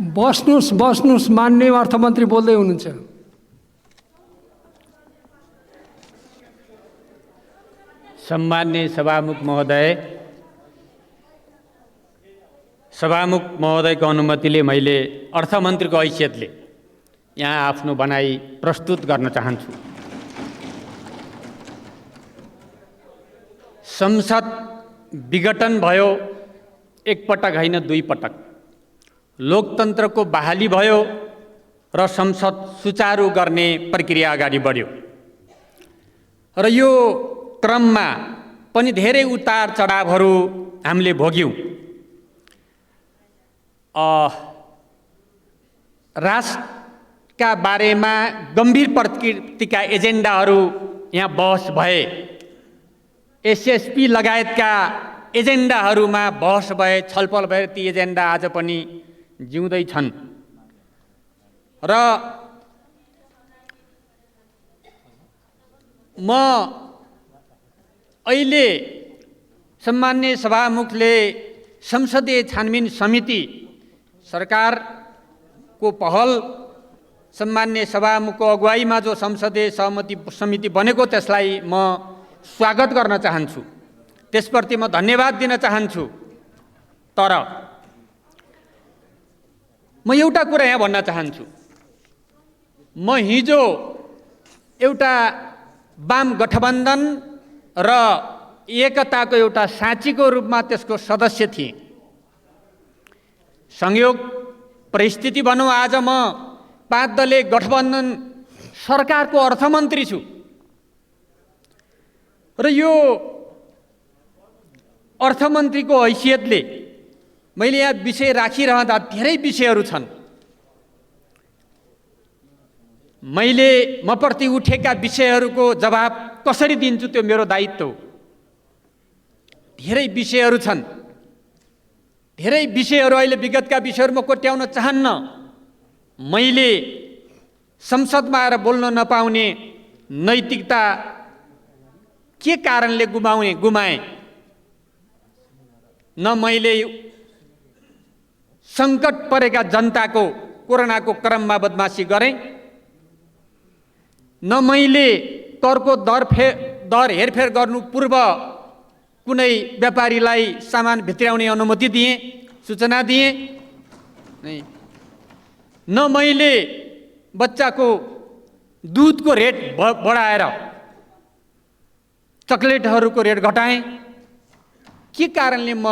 बस्नुस् बस्नुस् मान्य अर्थमन्त्री बोल्दै हुनुहुन्छ। सम्मान्य सभामुख महोदय, सभामुख महोदयको अनुमतिले मैले अर्थमन्त्रीको हैसियतले यहाँ आफ्नो भनाइ प्रस्तुत गर्न चाहन्छु। संसद विघटन भयो, एकपटक होइन दुई पटक। लोकतन्त्रको बहाली भयो र संसद सुचारू गर्ने प्रक्रिया अगाडि बढ्यो र यो क्रममा पनि धेरै उतार चढावहरू हामीले भोग्यौँ। राष्ट्रका बारेमा गम्भीर प्रकृतिका एजेन्डाहरू यहाँ बहस भए, एसएसपी लगायतका एजेन्डाहरूमा बहस भए, छलफल भए। ती एजेन्डा आज पनि जिउँदै छन् र म अहिले सम्मान्य सभामुखले संसदीय छानबिन समिति सरकारको पहल, सम्मान्य सभामुखको अगुवाईमा जो संसदीय समिति बनेको त्यसलाई म स्वागत गर्न चाहन्छु, त्यसप्रति म धन्यवाद दिन चाहन्छु। तर म एउटा कुरा यहाँ भन्न चाहन्छु। म हिजो एउटा वाम गठबन्धन र एकताको एउटा साँचीको रूपमा त्यसको सदस्य थिएँ। संयोग परिस्थिति भनौँ, आज म 5 दलीय गठबन्धन सरकारको अर्थमन्त्री छु र यो अर्थमन्त्रीको हैसियतले मैले यहाँ विषय राखिरहँदा धेरै विषयहरू छन्। मैले मप्रति उठेका विषयहरूको जवाब कसरी दिन्छु त्यो मेरो दायित्व हो। धेरै विषयहरू छन्, धेरै विषयहरू अहिले विगतका विषयहरू म कोट्याउन चाहन्न। मैले संसदमा आएर बोल्न नपाउने नैतिकता के कारणले गुमाएँ? न मैले सङ्कट परेका जनताको कोरोनाको क्रममा बदमासी गरेँ, न मैले करको दर हेरफेर गर्नु पूर्व कुनै व्यापारीलाई सामान भित्र्याउने अनुमति दिएँ, सूचना दिएँ, न मैले बच्चाको दुधको रेट बढाएर चकलेटहरूको रेट घटाएँ। के कारणले म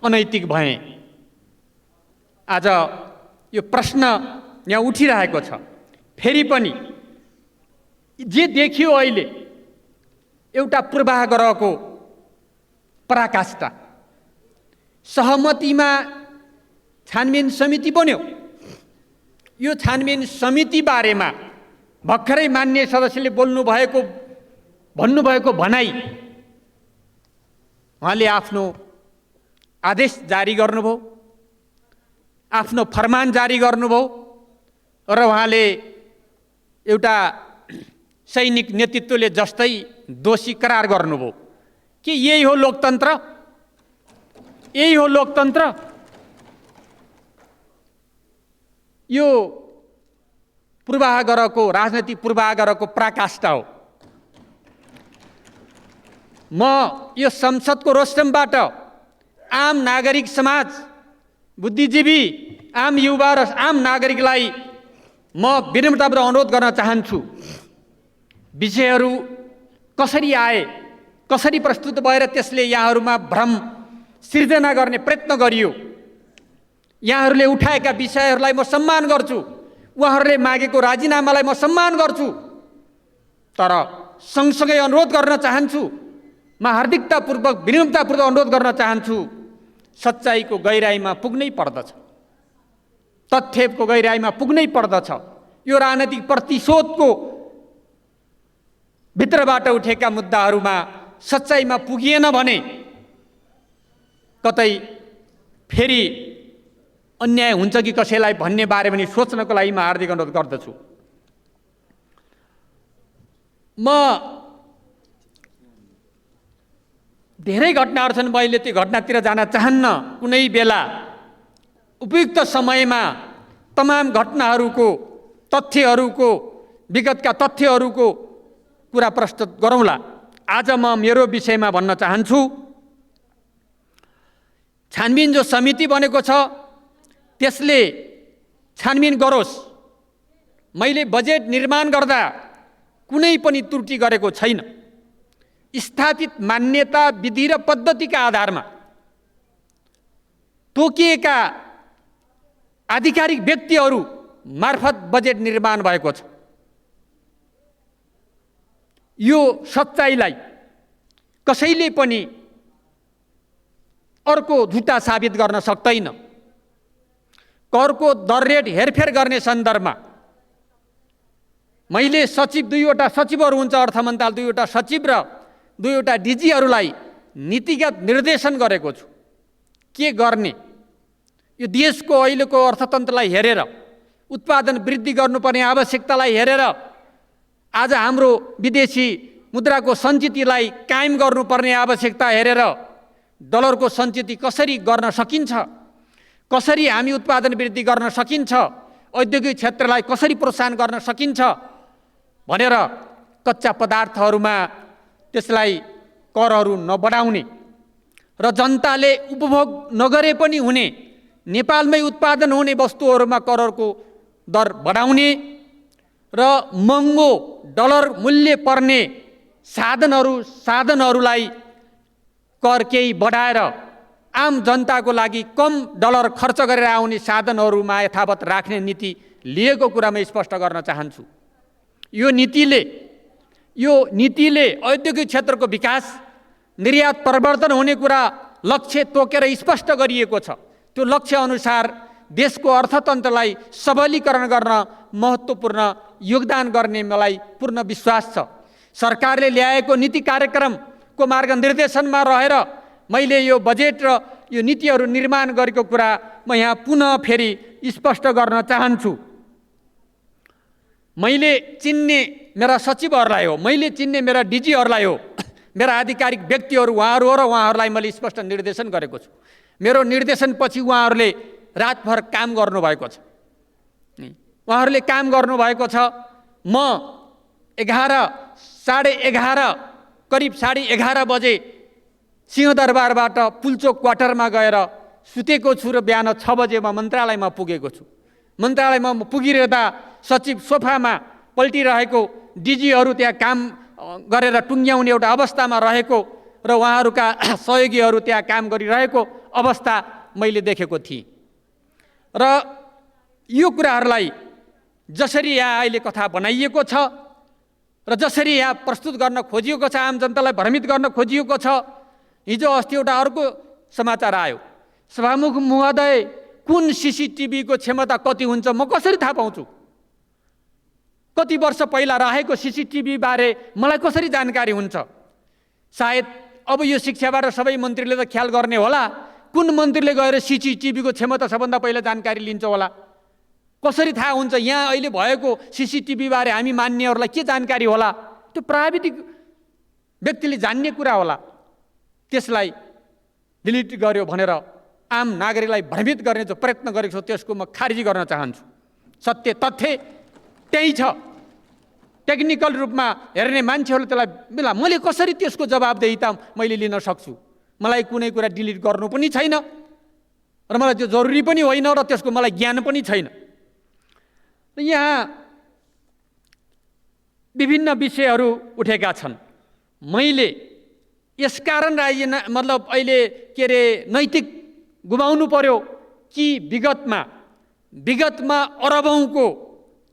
अनैतिक भएँ? आज यो प्रश्न यहाँ उठिरहेको छ। फेरि पनि जे देखियो अहिले एउटा पूर्वाग्रहको पराकाष्ठा। सहमतिमा छानबिन समिति बन्यो। यो छानबिन समिति बारेमा भर्खरै मान्य सदस्यले भन्नुभएको भनाइ, उहाँले आफ्नो आदेश जारी गर्नुभयो, आफ्नो फरमान जारी गर्नुभयो र उहाँले एउटा सैनिक नेतृत्वले जस्तै दोषी करार गर्नुभयो। के यही हो लोकतन्त्र? यही हो लोकतन्त्र? यो पूर्वाग्रहको, राजनैतिक पूर्वाग्रहको पराकाष्ठा हो। म यो संसदको रोस्टमबाट आम नागरिक समाज, बुद्धिजीवी, आम युवा र आम नागरिकलाई म विनम्रतापूर्वक अनुरोध गर्न चाहन्छु। विषयहरू कसरी आए, कसरी प्रस्तुत भएर त्यसले यहाँहरूमा भ्रम सिर्जना गर्ने प्रयत्न गरियो। यहाँहरूले उठाएका विषयहरूलाई म सम्मान गर्छु, उहाँहरूले मागेको राजीनामालाई म सम्मान गर्छु। तर सँगसँगै अनुरोध गर्न चाहन्छु, म हार्दिकतापूर्वक विनम्रतापूर्वक अनुरोध गर्न चाहन्छु, सच्चाइको गहिराइमा पुग्नै पर्दछ, तथ्यको गहिराइमा पुग्नै पर्दछ। यो राजनैतिक प्रतिशोधको भित्रबाट उठेका मुद्दाहरूमा सच्चाइमा पुगिएन भने कतै फेरि अन्याय हुन्छ कि कसैलाई भन्ने बारे पनि सोच्नको लागि म हार्दिक अनुरोध गर्दछु। म धेरै घटनाहरू छन्, मैले त्यो घटनातिर जान चाहन्न। कुनै बेला उपयुक्त समयमा तमाम घटनाहरूको तथ्यहरूको विगतका तथ्यहरूको कुरा प्रस्तुत गरौँला। आज म मेरो विषयमा भन्न चाहन्छु, छानबिन जो समिति बनेको छ त्यसले छानबिन गरोस्। मैले बजेट निर्माण गर्दा कुनै पनि त्रुटि गरेको छैन। स्थापित मान्यता विधि र पद्धतिका आधारमा तोकिएका आधिकारिक व्यक्तिहरू मार्फत बजेट निर्माण भएको छ। यो सच्चाइलाई कसैले पनि अर्को झुटा साबित गर्न सक्दैन। करको दर रेट हेरफेर गर्ने सन्दर्भमा मैले सचिव, 2वटा सचिवहरू हुन्छ अर्थ मन्त्रालय, 2वटा सचिव र 2वटा डिजीहरूलाई नीतिगत निर्देशन गरेको छु। के गर्ने, यो देशको अहिलेको अर्थतन्त्रलाई हेरेर, उत्पादन वृद्धि गर्नुपर्ने आवश्यकतालाई हेरेर, आज हाम्रो विदेशी मुद्राको सञ्चितलाई कायम गर्नुपर्ने आवश्यकता हेरेर डलरको सञ्चित कसरी गर्न सकिन्छ, कसरी हामी उत्पादन वृद्धि गर्न सकिन्छ, औद्योगिक क्षेत्रलाई कसरी प्रोत्साहन गर्न सकिन्छ भनेर कच्चा पदार्थहरूमा त्यसलाई करहरू नबढाउने र जनताले उपभोग नगरे पनि हुने नेपालमै उत्पादन हुने वस्तुहरूमा करहरूको दर बढाउने र महँगो डलर मूल्य पर्ने साधनहरूलाई कर केही बढाएर आम जनताको लागि कम डलर खर्च गरेर आउने साधनहरूमा यथावत राख्ने नीति लिएको कुरा म स्पष्ट गर्न चाहन्छु। यो नीतिले औद्योगिक क्षेत्रको विकास, निर्यात प्रवर्धन हुने कुरा लक्ष्य तोकेर स्पष्ट गरिएको छ। त्यो लक्ष्य अनुसार देशको अर्थतन्त्रलाई सबलीकरण गर्न महत्त्वपूर्ण योगदान गर्ने मलाई पूर्ण विश्वास छ। सरकारले ल्याएको नीति कार्यक्रमको मार्गनिर्देशनमा रहेर मैले यो बजेट र यो नीतिहरू निर्माण गरेको कुरा म यहाँ पुनः फेरि स्पष्ट गर्न चाहन्छु। मैले चिन्ने मेरा सचिवहरूलाई हो, मैले चिन्ने मेरा डिजीहरूलाई हो, मेरा आधिकारिक व्यक्तिहरू उहाँहरू हो र उहाँहरूलाई मैले स्पष्ट निर्देशन गरेको छु। मेरो निर्देशनपछि उहाँहरूले रातभर काम गर्नुभएको छ। उहाँहरूले काम गर्नुभएको छ। म 11:30 करिब 11:30 बजे सिंहदरबारबाट पुल्चोक क्वार्टरमा गएर सुतेको छु र बिहान 6 बजे म मन्त्रालयमा पुगेको छु। मन्त्रालयमा पुगिरहँदा सचिव सोफामा पल्टिरहेको, डिजीहरू त्यहाँ काम गरेर टुङ्ग्याउने एउटा अवस्थामा रहेको र उहाँहरूका सहयोगीहरू त्यहाँ काम गरिरहेको अवस्था मैले देखेको थिएँ। र यो कुराहरूलाई जसरी यहाँ अहिले कथा बनाइएको छ र जसरी यहाँ प्रस्तुत गर्न खोजिएको छ, आम जनतालाई भ्रमित गर्न खोजिएको छ, हिजो अस्ति एउटा अर्को समाचार आयो। सभामुख महोदय, कुन सीसीटीभीको क्षमता कति हुन्छ म कसरी थाहा पाउँछु? कति वर्ष पहिला राखेको सीसीटीभी बारे मलाई कसरी जानकारी हुन्छ? सायद अब यो शिक्षाबाट सबै मन्त्रीले त ख्याल गर्ने होला। कुन मन्त्रीले गएर सीसीटीभीको क्षमता सबभन्दा पहिला जानकारी लिन्छ होला? कसरी थाहा हुन्छ? यहाँ अहिले भएको सीसीटीभी बारे हामी मान्नेहरूलाई के जानकारी होला? त्यो प्राविधिक व्यक्तिले जान्ने कुरा होला। त्यसलाई डिलिट गर्यो भनेर आम नागरिकलाई भ्रमित गर्ने जो प्रयत्न गरेको छ त्यसको म खारिज गर्न चाहन्छु। सत्य तथ्य त्यही छ। टेक्निकल रूपमा हेर्ने मान्छेहरूले त्यसलाई मैले कसरी त्यसको जवाबदेहिता मैले लिन सक्छु? मलाई कुनै कुरा डिलिट गर्नु पनि छैन र मलाई त्यो जरुरी पनि होइन र त्यसको मलाई ज्ञान पनि छैन। यहाँ विभिन्न विषयहरू उठेका छन्। मैले यसकारण अहिले नैतिक गुमाउनु पर्यो कि विगतमा अरबौंको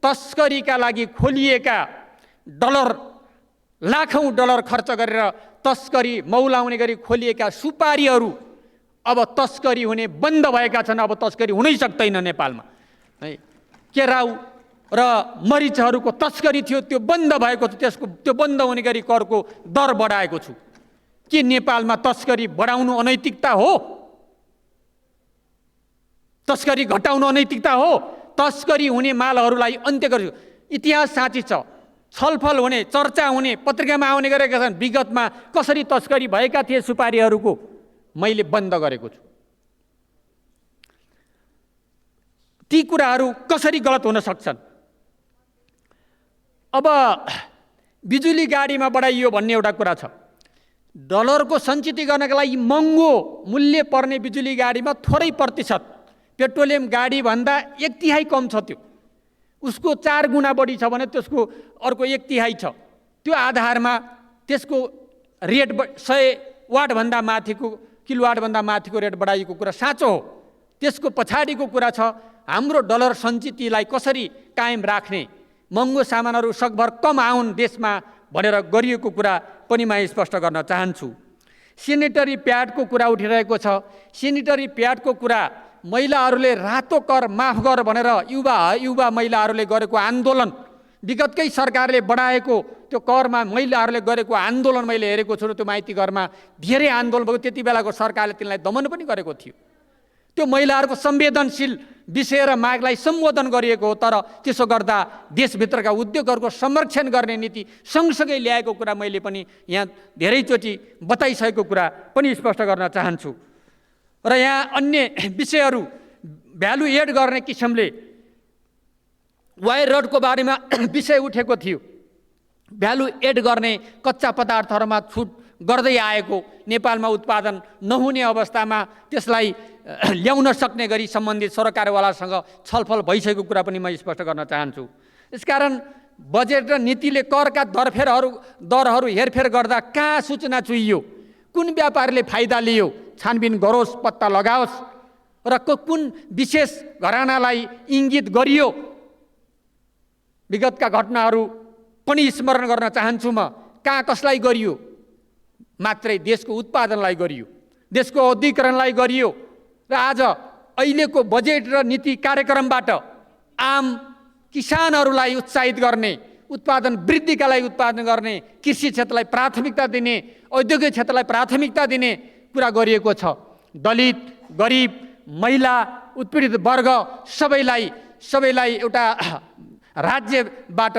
तस्करीका लागि खोलिएका डलर, लाखौं डलर खर्च गरेर तस्करी मौलाउने गरी खोलिएका सुपारीहरू अब तस्करी हुने बन्द भएका छन्। अब तस्करी हुनै सक्दैन नेपालमा। है, केराउ र मरिचहरूको तस्करी थियो, त्यो बन्द भएको छ। त्यो बन्द हुने गरी करको दर बढाएको छु। के नेपालमा तस्करी बढाउनु अनैतिकता हो? तस्करी घटाउनु अनैतिकता हो? तस्करी हुने मालहरूलाई अन्त्य गर्छु। इतिहास साँची छ, छलफल हुने, चर्चा हुने, पत्रिकामा आउने गरेका छन्। विगतमा कसरी तस्करी भएका थिए सुपारीहरूको मैले बन्द गरेको छु। ती कुराहरू कसरी गलत हुन सक्छन्? अब बिजुली गाडीमा बढाइयो भन्ने एउटा कुरा छ। डलरको सञ्चित गर्नका लागि महँगो मूल्य पर्ने बिजुली गाडीमा थोरै प्रतिशत पेट्रोलियम गाडी भन्दा 1/3 कम छ, त्यो उसको 4 गुणा बढी छ भने त्यसको अर्को 1/3 छ। त्यो आधारमा त्यसको रेट 100 वाटभन्दा माथिको किलोवाटभन्दा माथिको रेट बढाइएको कुरा साँचो हो। त्यसको पछाडिको कुरा छ हाम्रो डलर सञ्चितलाई कसरी कायम राख्ने, महँगो सामानहरू सकभर कम आउन् देशमा भनेर गरिएको कुरा पनि म स्पष्ट गर्न चाहन्छु। सेनिटरी प्याडको कुरा उठिरहेको छ। सेनिटरी प्याडको कुरा महिलाहरूले रातो कर माफ गर भनेर युवा महिलाहरूले गरेको आन्दोलन, विगतकै सरकारले बढाएको त्यो करमा महिलाहरूले गरेको आन्दोलन मैले हेरेको छु। त्यो माइती घरमा धेरै आन्दोलन भयो। त्यति बेलाको सरकारले तिनलाई दमन पनि गरेको थियो। त्यो महिलाहरूको संवेदनशील विषय र मागलाई सम्बोधन गरिएको हो। तर त्यसो गर्दा देशभित्रका उद्योगहरूको संरक्षण गर्ने नीति सँगसँगै ल्याएको कुरा मैले पनि यहाँ धेरैचोटि बताइसकेको कुरा पनि स्पष्ट गर्न चाहन्छु। र यहाँ अन्य विषयहरू भ्यालु एड गर्ने किसिमले वायर रडको बारेमा विषय उठेको थियो। भ्यालु एड गर्ने कच्चा पदार्थहरूमा छुट गर्दै आएको, नेपालमा उत्पादन नहुने अवस्थामा त्यसलाई ल्याउन सक्ने गरी सम्बन्धित सरकारवालासँग छलफल भइसकेको कुरा पनि म स्पष्ट गर्न चाहन्छु। यसकारण बजेट र नीतिले करका दरहरू हेरफेर गर्दा कहाँ सूचना चुइयो, कुन व्यापारीले फाइदा लियो छानबिन गरोस्, पत्ता लगाओस्, र कुन विशेष घरानालाई इङ्गित गरियो। विगतका घटनाहरू पनि स्मरण गर्न चाहन्छु म। कहाँ कसलाई गरियो? मात्रै देशको उत्पादनलाई गरियो, देशको औद्योगिकरणलाई गरियो। र आज अहिलेको बजेट र नीति कार्यक्रमबाट आम किसानहरूलाई उत्साहित गर्ने, उत्पादन वृद्धिका लागि उत्पादन गर्ने, कृषि क्षेत्रलाई प्राथमिकता दिने, औद्योगिक क्षेत्रलाई प्राथमिकता दिने कुरा गरिएको छ। दलित, गरिब, महिला, उत्पीडित वर्ग सबैलाई एउटा राज्यबाट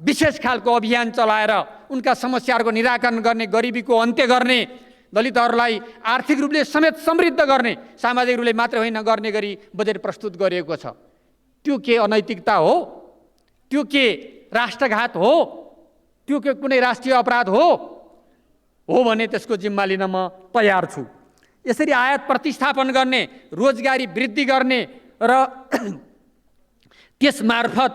विशेष खालको अभियान चलाएर उनका समस्याहरूको निराकरण गर्ने, गरिबीको अन्त्य गर्ने, दलितहरूलाई आर्थिक रूपले समेत समृद्ध गर्ने, सामाजिक रूपले मात्र होइन गर्ने गरी बजेट प्रस्तुत गरिएको छ। त्यो के अनैतिकता हो? त्यो के राष्ट्रघात हो? त्यो के कुनै राष्ट्रिय अपराध हो भने त्यसको जिम्मा लिन म तयार छु। यसरी आयात प्रतिस्थापन गर्ने, रोजगारी वृद्धि गर्ने र त्यसमार्फत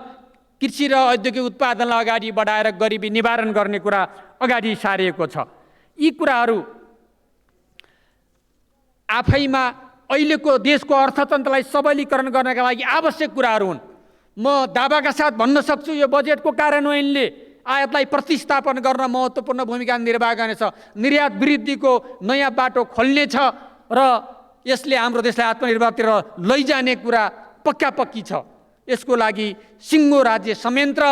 कृषि र औद्योगिक उत्पादनलाई अगाडि बढाएर गरिबी निवारण गर्ने कुरा अगाडि सारिएको छ। यी कुराहरू आफैमा अहिलेको देशको अर्थतन्त्रलाई सबलीकरण गर्नका लागि आवश्यक कुराहरू हुन्। म दावाका साथ भन्न सक्छु यो बजेटको कार्यान्वयनले आयातलाई प्रतिस्थापन गर्न महत्त्वपूर्ण भूमिका निर्वाह गर्नेछ। निर्यात वृद्धिको नयाँ बाटो खोल्नेछ र यसले हाम्रो देशलाई आत्मनिर्भरतिर लैजाने कुरा पक्की छ। यसको लागि सिङ्गो राज्य संयन्त्र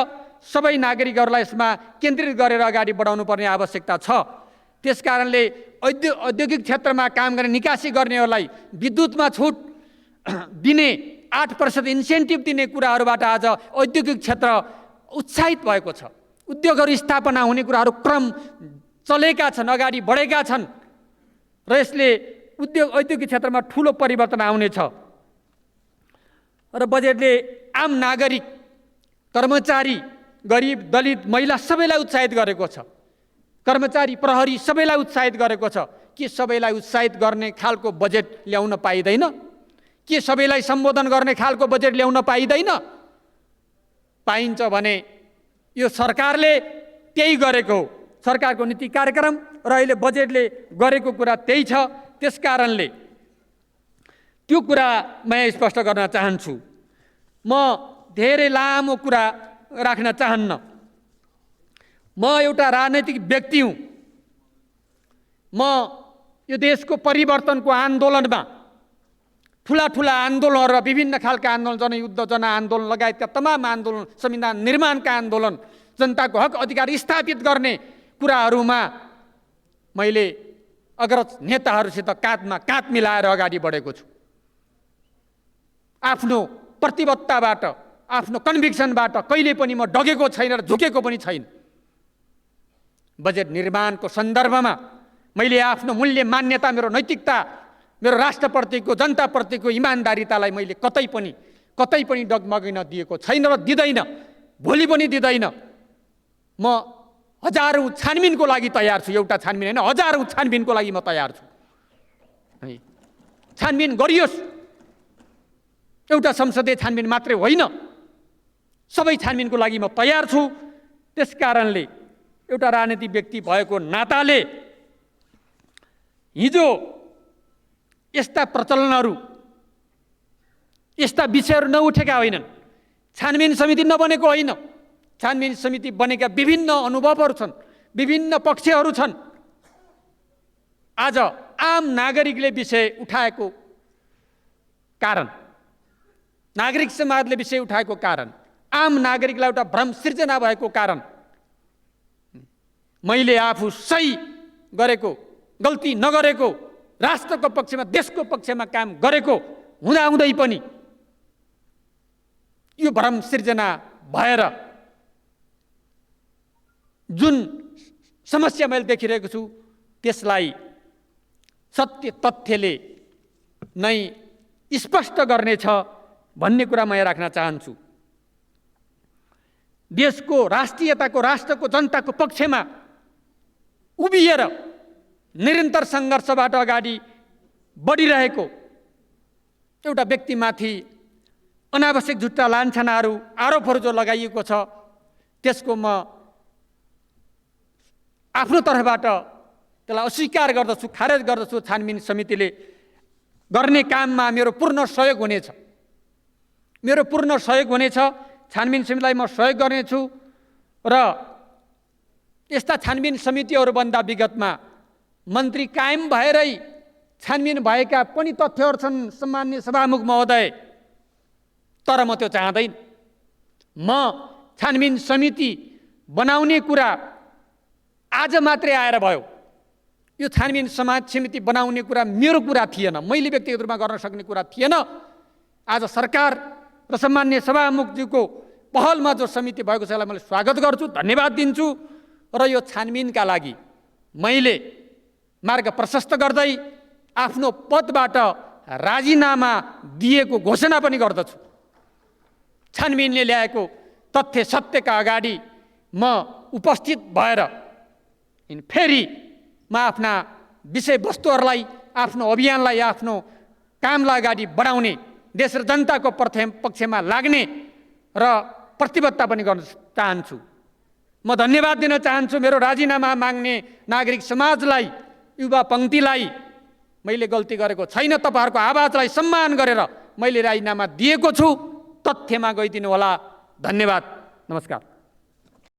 सबै नागरिकहरूलाई यसमा केन्द्रित गरेर अगाडि बढाउनु पर्ने आवश्यकता छ। त्यसकारणले औद्योगिक क्षेत्रमा काम गर्ने, निकासी गर्नेहरूलाई विद्युतमा छुट दिने, 8% इन्सेन्टिभ दिने कुराहरूबाट आज औद्योगिक क्षेत्र उत्साहित भएको छ। उद्योगहरू स्थापना हुने कुराहरू क्रम चलेका छन्, अगाडि बढेका छन् र यसले औद्योगिक क्षेत्रमा ठुलो परिवर्तन आउनेछ। र बजेटले आम नागरिक, कर्मचारी, गरिब, दलित, महिला सबैलाई उत्साहित गरेको छ। कर्मचारी, प्रहरी सबैलाई उत्साहित गरेको छ। के सबैलाई उत्साहित गर्ने खालको बजेट ल्याउन पाइँदैन? के सबैलाई सम्बोधन गर्ने खालको बजेट ल्याउन पाइँदैन? पाइन्छ भने यो सरकारले त्यही गरेको हो। सरकारको नीति कार्यक्रम र अहिले बजेटले गरेको कुरा त्यही छ। त्यसकारणले त्यो कुरा म स्पष्ट गर्न चाहन्छु। म धेरै लामो कुरा राख्न चाहन्न। म एउटा राजनैतिक व्यक्ति हुँ। म यो देशको परिवर्तनको आन्दोलनमा, ठुला आन्दोलनहरू र विभिन्न खालका आन्दोलन, जनयुद्ध, जनआन्दोलन लगायतका तमाम आन्दोलन, संविधान निर्माणका आन्दोलन, जनताको हक अधिकार स्थापित गर्ने कुराहरूमा मैले अग्रज नेताहरूसित काँधमा काँध मिलाएर अगाडि बढेको छु। आफ्नो प्रतिबद्धताबाट, आफ्नो कन्भिक्सनबाट कहिले पनि म डगेको छैन र झुकेको पनि छैन। बजेट निर्माणको सन्दर्भमा मैले आफ्नो मूल्य, मान्यता, मेरो नैतिकता, मेरो राष्ट्रप्रतिको, जनताप्रतिको इमान्दारितालाई मैले कतै पनि कतै पनि डगमगिन दिएको छैन र दिँदैन, भोलि पनि दिँदैन। म हजारौँ छानबिनको लागि तयार छु, एउटा छानबिन होइन, हजारौँ छानबिनको लागि म तयार छु। है, छानबिन गरियोस्, एउटा संसदीय छानबिन मात्रै होइन, सबै छानबिनको लागि म तयार छु। त्यस कारणले एउटा राजनीतिक व्यक्ति भएको नाताले हिजो यस्ता प्रचलनहरू, यस्ता विषयहरू नउठेका होइनन्। छानबिन समिति नबनेको होइन, छानबिन समिति बनेका विभिन्न अनुभवहरू छन्, विभिन्न पक्षहरू छन्। आज आम नागरिकले विषय उठाएको कारण, नागरिक समाजले विषय उठाएको कारण, आम नागरिकलाई एउटा भ्रम सिर्जना भएको कारण मैले आफू सही गरेको, गल्ती नगरेको, राष्ट्रको पक्षमा, देशको पक्षमा काम गरेको हुँदाहुँदै पनि यो भ्रम सिर्जना भएर जुन समस्या मैले देखिरहेको छु त्यसलाई सत्य तथ्यले नै स्पष्ट गर्नेछ भन्ने कुरा म यहाँ राख्न चाहन्छु। देशको राष्ट्रियताको, राष्ट्रको, जनताको पक्षमा उभिएर निरन्तर सङ्घर्षबाट अगाडि बढिरहेको एउटा व्यक्तिमाथि अनावश्यक झुट्टा लान्छनाहरू, आरोपहरू जो लगाइएको छ त्यसको म आफ्नो तर्फबाट त्यसलाई अस्वीकार गर्दछु, खारेज गर्दछु। छानबिन समितिले गर्ने काममा मेरो पूर्ण सहयोग हुनेछ, मेरो पूर्ण सहयोग हुनेछ। छानबिन समितिलाई म सहयोग गर्नेछु र यस्ता छानबिन समितिहरूभन्दा विगतमा मन्त्री कायम भएरै छानबिन भएका पनि तथ्यहरू छन् सम्माननीय सभामुख महोदय, तर म त्यो चाहँदैन। म छानबिन समिति बनाउने कुरा आज मात्रै आएर भयो। यो छानबिन समिति बनाउने कुरा मेरो कुरा थिएन, मैले व्यक्तिगत रूपमा गर्न सक्ने कुरा थिएन। आज सरकार र सम्माननीय सभामुखज्यूको पहलमा जो समिति भएको छ यसलाई मैले स्वागत गर्छु, धन्यवाद दिन्छु। र यो छानबिनका लागि मैले मार्ग प्रशस्त गर्दै आफ्नो पदबाट राजीनामा दिएको घोषणा पनि गर्दछु। छानबिनले ल्याएको तथ्य सत्यका अगाडि म उपस्थित भएर फेरि म आफ्ना विषयवस्तुहरूलाई, आफ्नो अभियानलाई, आफ्नो कामलाई अगाडि बढाउने, देश र जनताको पक्षमा लाग्ने र प्रतिबद्धता पनि गर्न चाहन्छु। म धन्यवाद दिन चाहन्छु मेरो राजीनामा माग्ने नागरिक समाजलाई, युवा पङ्क्तिलाई। मैले गल्ती गरेको छैन, तपाईँहरूको आवाजलाई सम्मान गरेर मैले राजीनामा दिएको छु। तथ्यमा गइदिनु होला। धन्यवाद, नमस्कार।